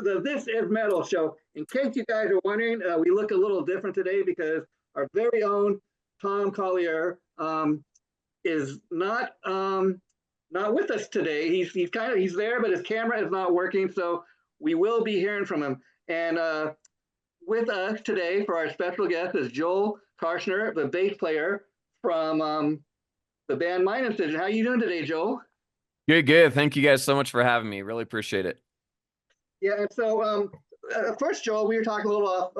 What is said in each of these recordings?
the This Is Metal show. In case you guys are wondering, we look a little different today because our very own Tom Collier is not with us today. He's there, but his camera is not working, so we will be hearing from him. And with us today for our special guest is Joel Karschner, the bass player from the band Incision. How are you doing today, Joel? Good. Thank you guys so much for having me. Really appreciate it. Yeah, and so first, Joel, we were talking a little off,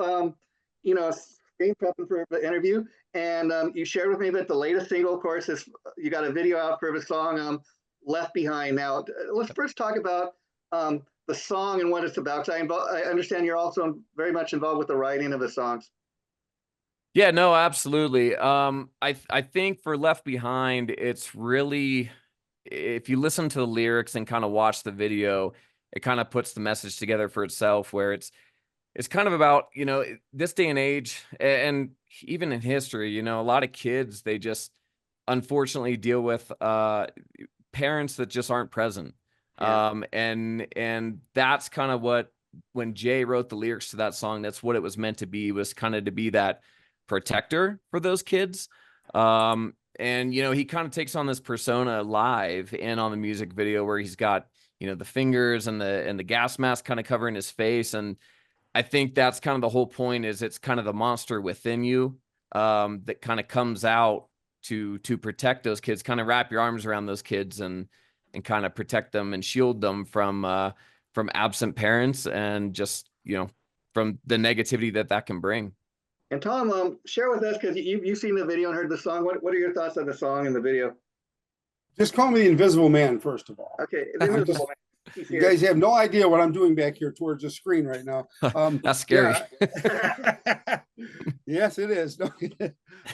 game prepping for the interview, and you shared with me that the latest single, of course, is you got a video out for the song "Left Behind." Now, let's first talk about the song and what it's about. I understand you're also very much involved with the writing of the songs. Yeah, no, absolutely. I think for Left Behind, it's really, if you listen to the lyrics and kind of watch the video, it kind of puts the message together for itself, where it's kind of about, this day and age, and even in history, a lot of kids, they just unfortunately deal with parents that just aren't present. Yeah. And that's kind of what, when Jay wrote the lyrics to that song, that's what it was meant to be, was kind of to be that protector for those kids. And he kind of takes on this persona live and on the music video, where he's got the fingers and the gas mask kind of covering his face. And I think that's kind of the whole point, is it's kind of the monster within you that kind of comes out to protect those kids, kind of wrap your arms around those kids and kind of protect them and shield them from absent parents, and just from the negativity that can bring. And Tom, share with us, because you've seen the video and heard the song. What are your thoughts on the song and the video? Just call me the Invisible Man, first of all. Okay, the Invisible Man. You guys have no idea what I'm doing back here towards the screen right now. That's scary. Yeah. Yes, it is. No,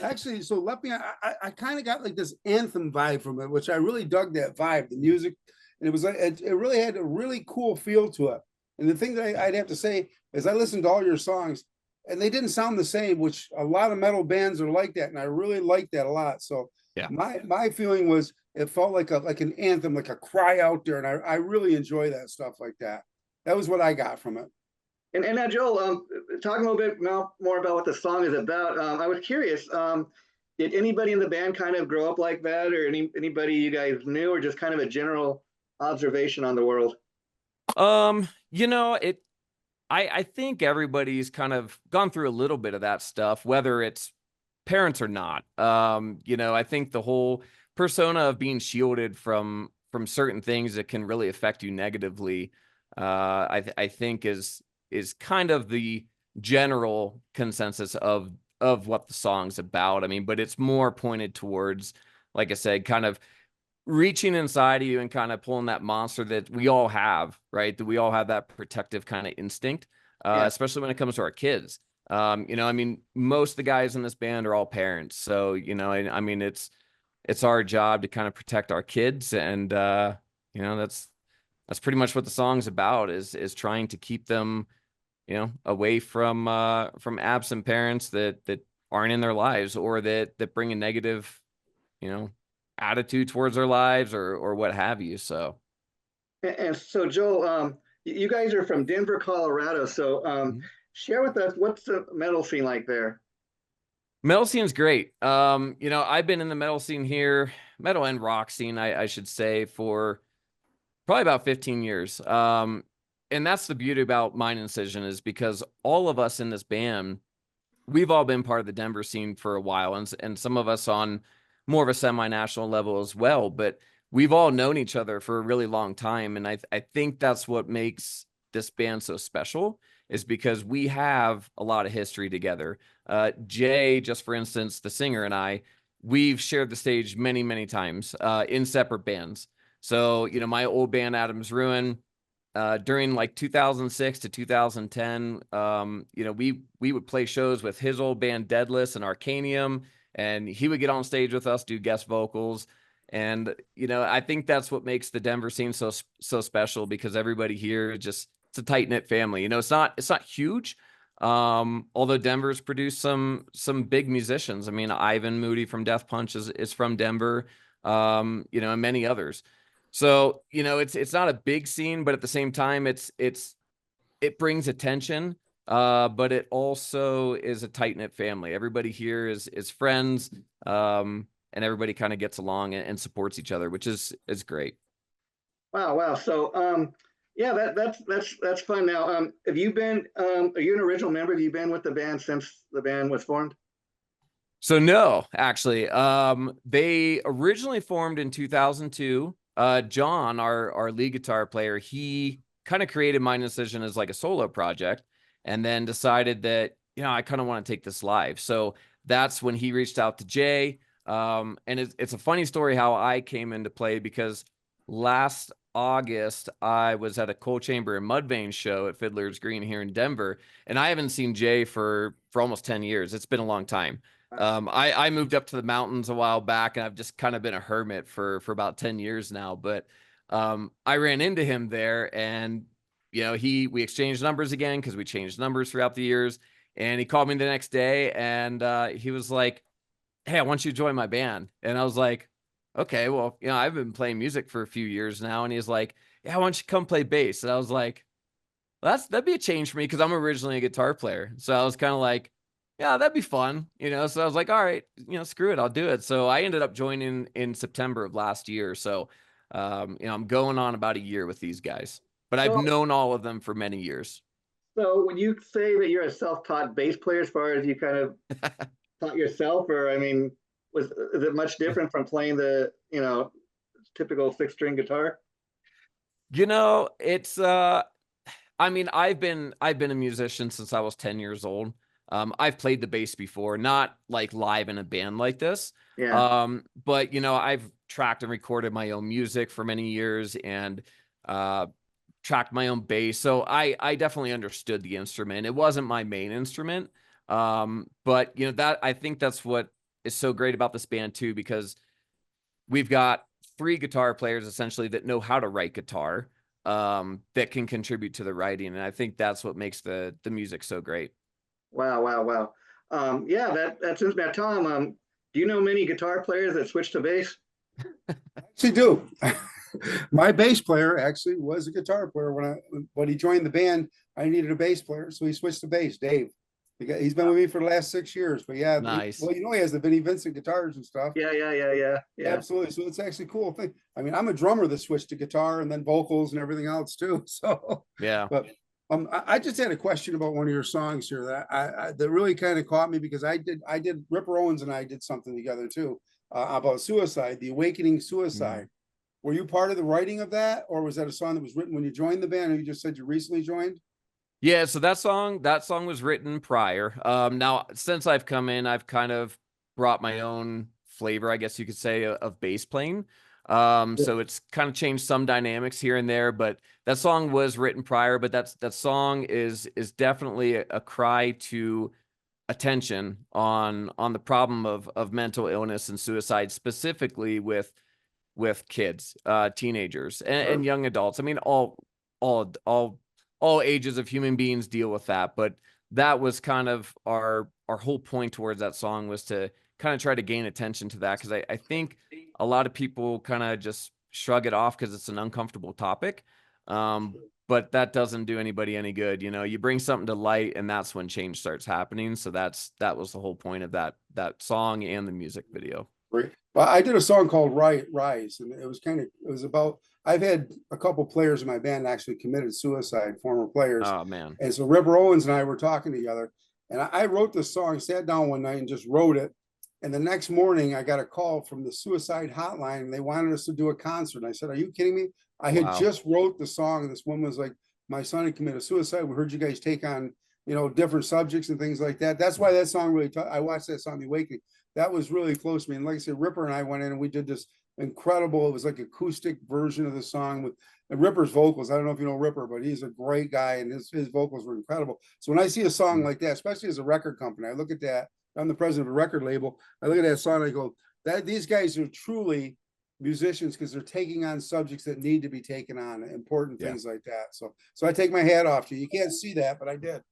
actually, so Let Me, I kind of got like this anthem vibe from it, which I really dug that vibe, the music. And it was like, it really had a really cool feel to it. And the thing that I'd have to say is I listened to all your songs, and they didn't sound the same, which a lot of metal bands are like that. And I really like that a lot. So yeah, my feeling was, it felt like an anthem, like a cry out there. And I really enjoy that stuff like that. That was what I got from it. And now, Joel, talking a little bit more about what the song is about, I was curious, did anybody in the band kind of grow up like that, or anybody you guys knew, or just kind of a general observation on the world? I think everybody's kind of gone through a little bit of that stuff, whether it's parents or not. I think the whole persona of being shielded from certain things that can really affect you negatively, I think is kind of the general consensus of what the song's about. I mean, but it's more pointed towards, like I said, kind of reaching inside of you and kind of pulling that monster that we all have, right? That we all have that protective kind of instinct, especially when it comes to our kids. I mean, most of the guys in this band are all parents. So, I mean, it's our job to kind of protect our kids. And, that's pretty much what the song's about, is trying to keep them, away from absent parents that aren't in their lives, or that bring a negative, attitude towards their lives, or what have you. So. And so, Joel, you guys are from Denver, Colorado. So share with us, what's the metal scene like there? Metal scene's great. I've been in the metal scene here, metal and rock scene, I should say, for probably about 15 years. And that's the beauty about Incision, is because all of us in this band, we've all been part of the Denver scene for a while, and some of us on more of a semi-national level as well. But we've all known each other for a really long time. And I think that's what makes this band so special, is because we have a lot of history together. Jay, just for instance, the singer, and we've shared the stage many, many times in separate bands. So, my old band, Adam's Ruin, during like 2006 to 2010, we would play shows with his old band Deadless and Arcanium, and he would get on stage with us, do guest vocals. And, I think that's what makes the Denver scene so special, because everybody here, it's a tight knit family. It's not huge. Although Denver's produced some big musicians. I mean, Ivan Moody from Death Punch is from Denver, and many others. So, it's not a big scene, but at the same time, it's it brings attention, but it also is a tight-knit family. Everybody here is friends, and everybody kind of gets along and supports each other, which is great. Wow, wow. So, yeah, that's fun. Now, have you been, are you an original member? Have you been with the band since the band was formed? So no, actually, they originally formed in 2002. John, our lead guitar player, he kind of created Mind Incision as like a solo project, and then decided that, you know, I kind of want to take this live. So that's when he reached out to Jay. And it's a funny story how I came into play, because last August I was at a Coal Chamber and Mudvayne show at Fiddler's Green here in Denver, and I haven't seen Jay for almost 10 years. It's been a long time. I moved up to the mountains a while back, and I've just kind of been a hermit for about 10 years now. But I ran into him there, and you know, we exchanged numbers again because we changed numbers throughout the years. And he called me the next day, and he was like, "Hey, I want you to join my band." And I was like, "Okay, well, you know, I've been playing music for a few years now." And he's like, "Yeah, why don't you come play bass?" And I was like, well, that'd be a change for me, because I'm originally a guitar player. So I was kind of like, yeah, that'd be fun, you know? So I was like, all right, you know, screw it, I'll do it. So I ended up joining in September of last year. So, you know, I'm going on about a year with these guys, but I've So, known all of them for many years. so would you say that you're a self-taught bass player as far as you kind of taught yourself, or I mean, is it much different from playing the, you know, typical six-string guitar? You know, it's I mean, I've been a musician since I was 10 years old. I've played the bass before, not like live in a band like this. Yeah. But you know, I've tracked and recorded my own music for many years, and tracked my own bass. So I definitely understood the instrument. It wasn't my main instrument. But you know, that I think that's what is so great about this band too, because we've got three guitar players essentially that know how to write guitar, that can contribute to the writing. And I think that's what makes the music so great. Wow, wow, wow. Yeah, that's now, Tom. Do you know many guitar players that switch to bass? Actually do. My bass player actually was a guitar player when he joined the band. I needed a bass player, so he switched to bass. Dave, he's been with me for the last 6 years. But yeah, Nice. well, you know, he has the Vinnie Vincent guitars and stuff. Yeah. Absolutely. So it's actually a cool thing. I mean, I'm a drummer that switched to guitar and then vocals and everything else too. So Yeah. but I just had a question about one of your songs here that really kind of caught me, because I did Ripper Owens and I did something together too, about suicide, the Awakening Suicide. Were you part of the writing of that, or was that a song that was written when you joined the band, or you just said you recently joined? Yeah, so that song was written prior. Now since I've come in, I've kind of brought my own flavor, I guess you could say, of bass playing. So it's kind of changed some dynamics here and there, but that song was written prior. But that song is definitely a cry to attention on the problem of mental illness and suicide, specifically with kids, teenagers, and young adults. I mean, all ages of human beings deal with that. But that was kind of our whole point towards that song, was to kind of try to gain attention to that, because I think a lot of people kind of just shrug it off because it's an uncomfortable topic. But that doesn't do anybody any good. You know, you bring something to light, and that's when change starts happening. So that was the whole point of that song and the music video. Great. Well, I did a song called Rise, and it was about, I've had a couple players in my band actually committed suicide, former players. Oh man. And so Ripper Owens and I were talking together, and I wrote this song, sat down one night and just wrote it. And the next morning I got a call from the suicide hotline, and they wanted us to do a concert. And I said, "Are you kidding me? I had just wrote the song." And this woman was like, "My son had committed suicide. We heard you guys take on, you know, different subjects and things like that." That's why that song really, I watched that song, The Awakening. That was really close to me. And like I said, Ripper and I went in and we did this incredible, it was like acoustic version of the song with Ripper's vocals. I don't know if you know Ripper, but he's a great guy, and his vocals were incredible. So when I see a song like that, especially as a record company, I look at that. I'm the president of a record label. I look at that song and I go, that these guys are truly musicians, because they're taking on subjects that need to be taken on, important things like that. So I take my hat off to you. You can't see that, but I did.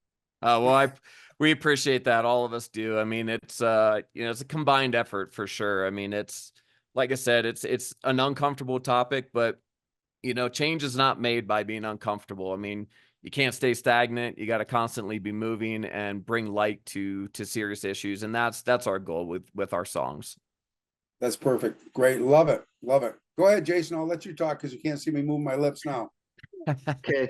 Well, we appreciate that. All of us do. I mean, it's you know, it's a combined effort for sure. I mean, it's like I said, it's an uncomfortable topic, but you know, change is not made by being uncomfortable. I mean, you can't stay stagnant. You got to constantly be moving and bring light to serious issues. And that's our goal with our songs. That's perfect. Great. Love it. Love it. Go ahead, Jason. I'll let you talk because you can't see me move my lips now. Okay.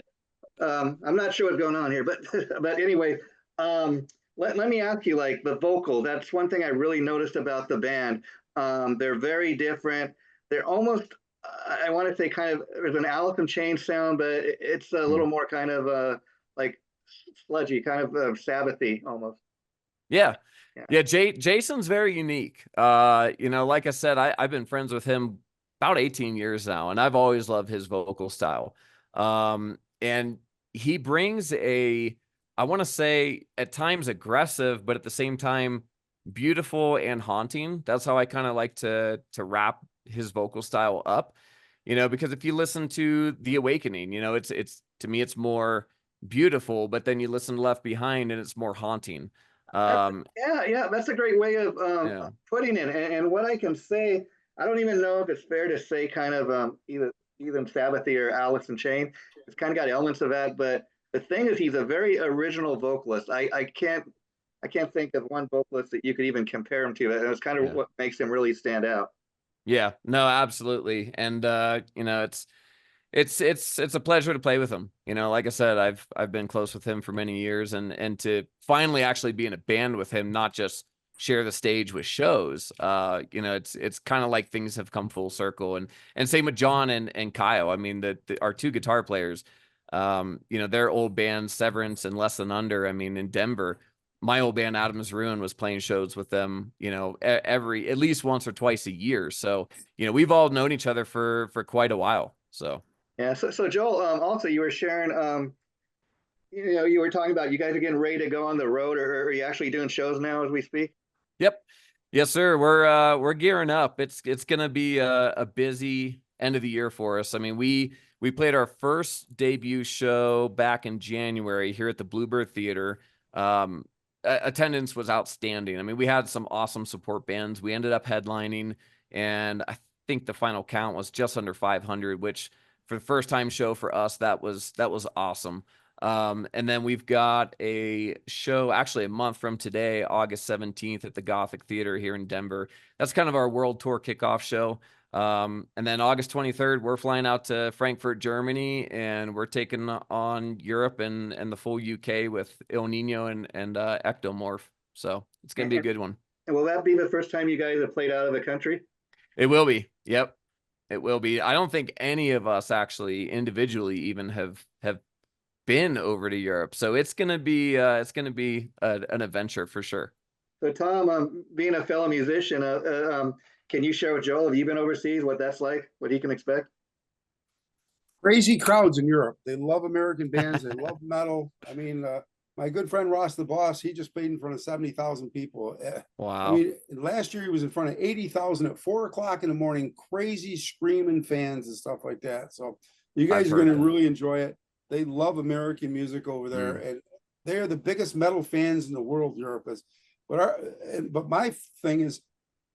I'm not sure what's going on here, but but anyway, let me ask you, like the vocal, that's one thing I really noticed about the band. They're very different. They're almost, I want to say kind of, there's an Alice in Chains sound, but it's a little more kind of like sludgy, kind of Sabbathy almost. Yeah. Yeah. Yeah. Jason's very unique. You know, like I said, I've been friends with him about 18 years now, and I've always loved his vocal style. And he brings I want to say at times aggressive, but at the same time, beautiful and haunting. That's how I kind of like to wrap his vocal style up, you know, because if you listen to The Awakening, you know, it's to me, it's more beautiful, but then you listen to Left Behind and it's more haunting. Yeah, that's a great way of Yeah. putting it. And what I can say, I don't even know if it's fair to say kind of either Sabbathy or Alice in Chains. It's kind of got elements of that, but the thing is, he's a very original vocalist. I can't think of one vocalist that you could even compare him to. And it's kind of what makes him really stand out. Yeah, no, absolutely. And you know, it's a pleasure to play with him. You know, like I said, I've been close with him for many years, and to finally actually be in a band with him, not just share the stage with shows. You know, it's kind of like things have come full circle. And same with John and Kyle. I mean, our two guitar players, you know, their old band Severance and Less Than Under, I mean, in Denver, my old band Adam's Ruin was playing shows with them, you know, at least once or twice a year. So, you know, we've all known each other for quite a while. So Yeah. So Joel, also you were sharing, you know, you were talking about you guys are getting ready to go on the road, or are you actually doing shows now as we speak? yep. Yes, sir. We're gearing up. It's gonna be a busy end of the year for us. I mean, we played our first debut show back in January here at the Bluebird Theater. Attendance was outstanding. I mean, we had some awesome support bands. We ended up headlining, and I think the final count was just under 500, which for the first time show for us, that was awesome. And then we've got a show actually a month from today, August 17th at the Gothic Theater here in Denver. That's kind of our world tour kickoff show. And then August 23rd, we're flying out to Frankfurt, Germany, and we're taking on Europe and the full UK with Il Nino and Ectomorph. So it's going to be a good one. And will that be the first time you guys have played out of the country? It will be. Yep. It will be. I don't think any of us actually individually even have been over to Europe. So it's going to be an adventure for sure. So Tom, being a fellow musician, can you share with Joel, have you been overseas, what that's like, what he can expect? Crazy crowds in Europe. They love American bands. They love metal. I mean, my good friend Ross the Boss, he just played in front of 70,000 people. Wow. I mean, last year he was in front of 80,000 at 4 o'clock in the morning, crazy screaming fans and stuff like that. So you guys are going to really enjoy it. They love American music over there, and they are the biggest metal fans in the world. Europe is, but my thing is,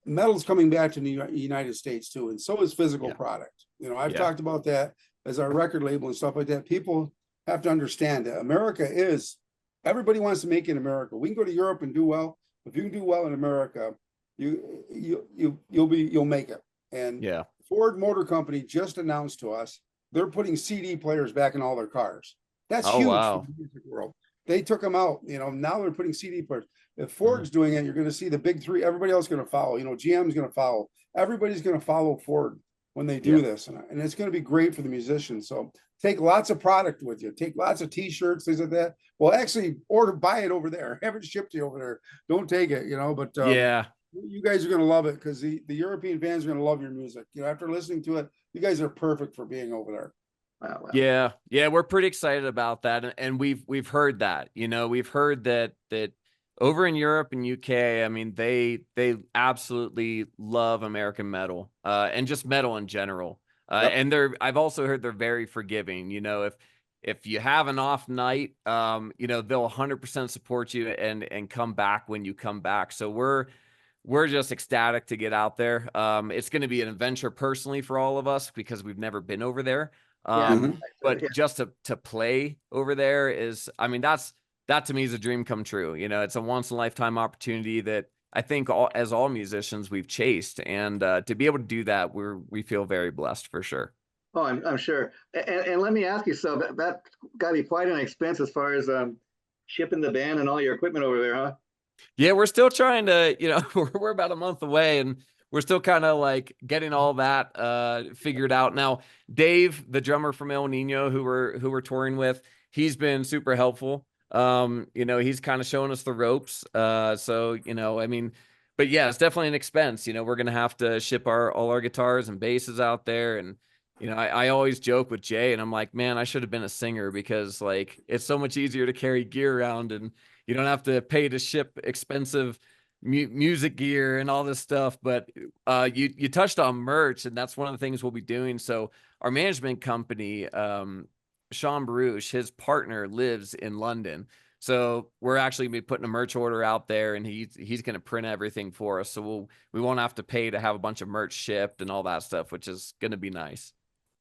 metal's coming back to the United States too, and so is physical product. You know, I've talked about that as our record label and stuff like that. People have to understand that America is. Everybody wants to make it in America. We can go to Europe and do well. If you can do well in America, you'll make it. And Ford Motor Company just announced to us they're putting CD players back in all their cars. That's huge for the music world. They took them out. You know, now they're putting CD players. If Ford's doing it, you're going to see the big three. Everybody else is going to follow. You know, GM's going to follow. Everybody's going to follow Ford when they do this, and it's going to be great for the musicians. So take lots of product with you. Take lots of T-shirts, things like that. Well, actually, buy it over there. Have it shipped to you over there. Don't take it, you know. But you guys are going to love it because the European fans are going to love your music. You know, after listening to it, you guys are perfect for being over there. Wow. Yeah, we're pretty excited about that, and we've heard that. You know, we've heard that over in Europe and UK, I mean, they absolutely love American metal, and just metal in general. And I've also heard they're very forgiving. You know, if you have an off night, you know, they'll 100% support you and come back when you come back. So we're just ecstatic to get out there. It's going to be an adventure personally for all of us because we've never been over there. Yeah. Mhm. But Yeah. just to play over there is, I mean, that to me is a dream come true. You know, it's a once in a lifetime opportunity that I think as all musicians we've chased, and to be able to do that, we feel very blessed for sure. Oh, I'm sure. And let me ask you, so that got to be quite an expense as far as shipping the band and all your equipment over there, huh? Yeah, we're still trying to, you know, we're about a month away, and we're still kind of like getting all that figured out. Now, Dave, the drummer from El Nino, who we're touring with, he's been super helpful. You know, he's kind of showing us the ropes. So, you know, I mean, but yeah, it's definitely an expense. You know, we're gonna have to ship all our guitars and basses out there. And you know, I always joke with Jay, and I'm like, man, I should have been a singer, because like it's so much easier to carry gear around, and you don't have to pay to ship expensive music gear and all this stuff. But you touched on merch, and that's one of the things we'll be doing. So our management company, Sean Baruch, his partner lives in London. So we're actually gonna be putting a merch order out there, and he's going to print everything for us. So we won't have to pay to have a bunch of merch shipped and all that stuff, which is going to be nice.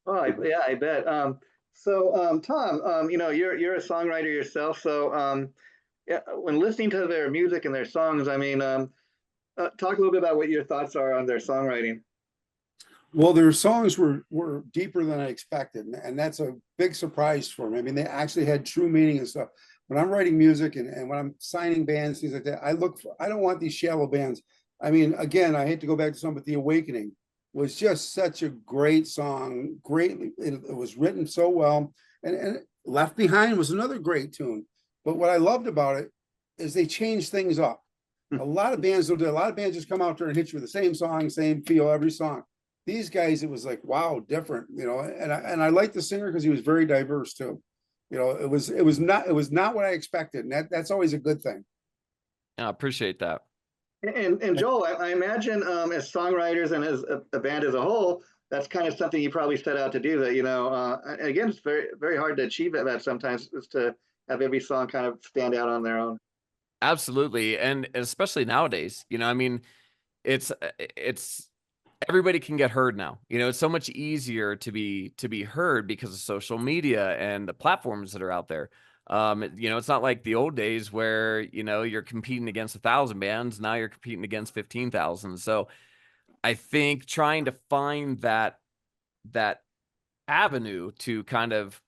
Oh, yeah, I bet. Tom, you know, you're a songwriter yourself, so yeah, when listening to their music and their songs, I mean, talk a little bit about what your thoughts are on their songwriting. Well, their songs were deeper than I expected, and that's a big surprise for me. I mean, they actually had true meaning and stuff. When I'm writing music and when I'm signing bands, things like that, I don't want these shallow bands. I mean, again, I hate to go back to some, but The Awakening was just such a great song. Greatly, it was written so well, and Left Behind was another great tune. But what I loved about it is they changed things up. A lot of bands don't do. A lot of bands just come out there and hit you with the same song, same feel every song. These guys, it was like, wow, different, you know. And I liked the singer because he was very diverse too. You know, it was not what I expected, and that's always a good thing. I appreciate that. And Joel, I imagine as songwriters and as a band as a whole, that's kind of something you probably set out to do. That, you know, again, it's very hard to achieve that sometimes, is to have every song kind of stand out on their own. Absolutely. And especially nowadays, you know, I mean, it's everybody can get heard now. You know, it's so much easier to be heard because of social media and the platforms that are out there. You know, it's not like the old days where, you know, you're competing against 1,000 bands. Now you're competing against 15,000. So I think trying to find that avenue to kind of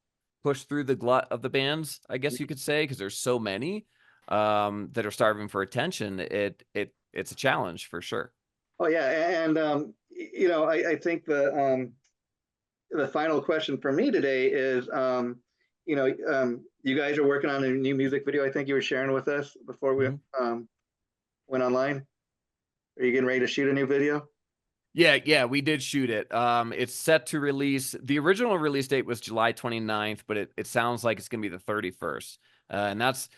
push through the glut of the bands, I guess you could say, because there's so many that are starving for attention. It's a challenge for sure. Oh yeah, and you know, I think the final question for me today is, you know, you guys are working on a new music video. I think you were sharing with us before we went online. Are you getting ready to shoot a new video? Yeah, we did shoot it. It's set to release. The original release date was July 29th, but it sounds like it's gonna be the 31st. And that's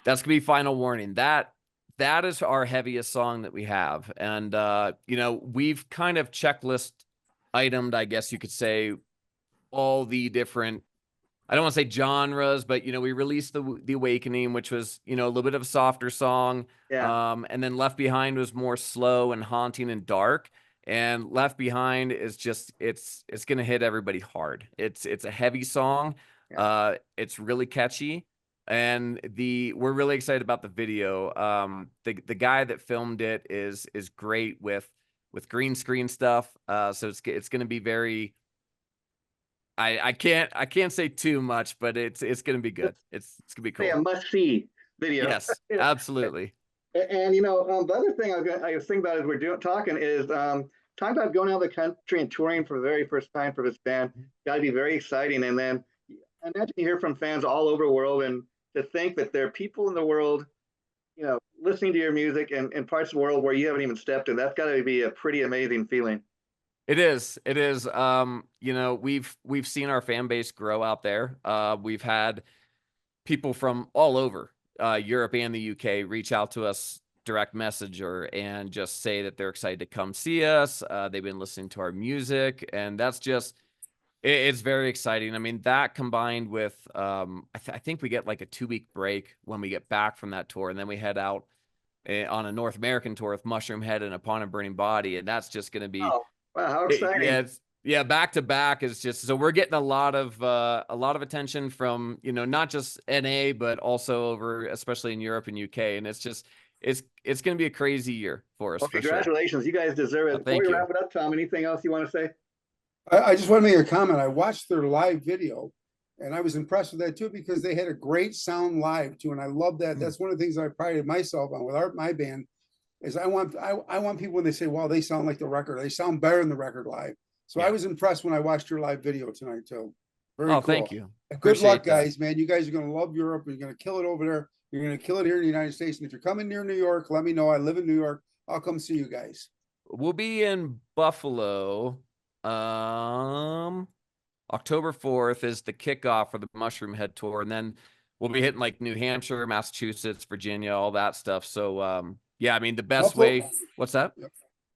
gonna be final warning. That is our heaviest song that we have. And you know, we've kind of checklist itemed, I guess you could say, all the different, I don't want to say genres, but you know, we released the Awakening, which was, you know, a little bit of a softer song. Yeah, And then Left Behind was more slow and haunting and dark. And Left Behind is just it's gonna hit everybody hard. It's a heavy song. yeah. It's really catchy. And we're really excited about the video. The guy that filmed it is great with green screen stuff. So it's gonna be very, I can't say too much, but it's gonna be good. It's gonna be Say a cool. must see video. Yes, absolutely. And you know, the other thing I was thinking about as we're talking is talking about going out of the country and touring for the very first time for this band. Got to be very exciting. And then I imagine you hear from fans all over the world, and to think that there are people in the world, you know, listening to your music and parts of the world where you haven't even stepped in. That's got to be a pretty amazing feeling. It is. It is. You know, we've seen our fan base grow out there. We've had people from all over Europe and the UK reach out to us direct message and just say that they're excited to come see us. They've been listening to our music, and that's just it's very exciting. I mean, that combined with I think we get like a 2-week break when we get back from that tour, and then we head out on a North American tour with Mushroomhead and Upon a Burning Body, and that's just going to be Oh, wow, how exciting! yeah, Yeah, back to back is just, so we're getting a lot of attention from, you know, not just NA, but also over, especially in Europe and UK. And it's just, it's going to be a crazy year for us Well, for sure. congratulations. You guys deserve it. Well, Before thank we you. wrap it up, Tom, anything else you want to say? I just want to make a comment. I watched their live video and I was impressed with that too, because they had a great sound live too. And I love that. That's one of the things I prided myself on with my band is I want people when they say, wow, they sound like the record, they sound better than the record live. So I was impressed when I watched your live video tonight too. Very cool. Thank you. Good luck, guys, man. You guys are going to love Europe. You're going to kill it over there. You're going to kill it here in the United States. And if you're coming near New York, let me know. I live in New York. I'll come see you guys. We'll be in Buffalo. October 4th is the kickoff for the Mushroomhead tour. And then we'll be hitting like New Hampshire, Massachusetts, Virginia, all that stuff. So, yeah, I mean, the best way. What's that?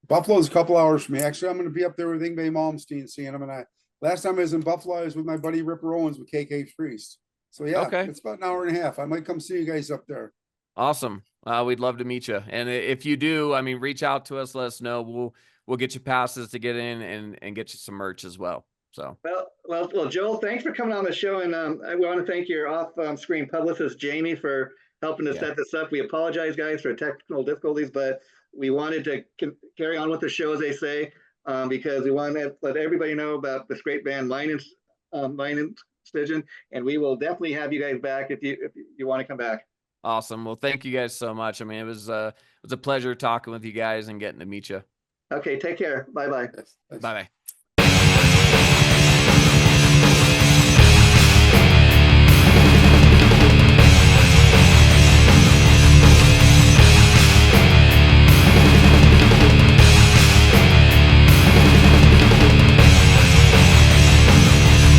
Buffalo's a couple hours from me. Actually, I'm going to be up there with Ingve Malmsteen seeing him. And last time I was in Buffalo, I was with my buddy Ripper Owens with KK Priest. So yeah, it's about an hour and a half. I might come see you guys up there. Awesome. We'd love to meet you. And if you do, I mean, reach out to us, let us know. We'll get you passes to get in and get you some merch as well. So well, Joel, thanks for coming on the show, and I want to thank your off-screen publicist Jamie for helping to set this up. We apologize, guys, for technical difficulties, but we wanted to carry on with the show, as they say, because we want to let everybody know about this great band, Incision, and we will definitely have you guys back if you want to come back. Awesome. Well, thank you guys so much. I mean, it was a pleasure talking with you guys and getting to meet you. Okay, take care. Bye-bye. Bye-bye.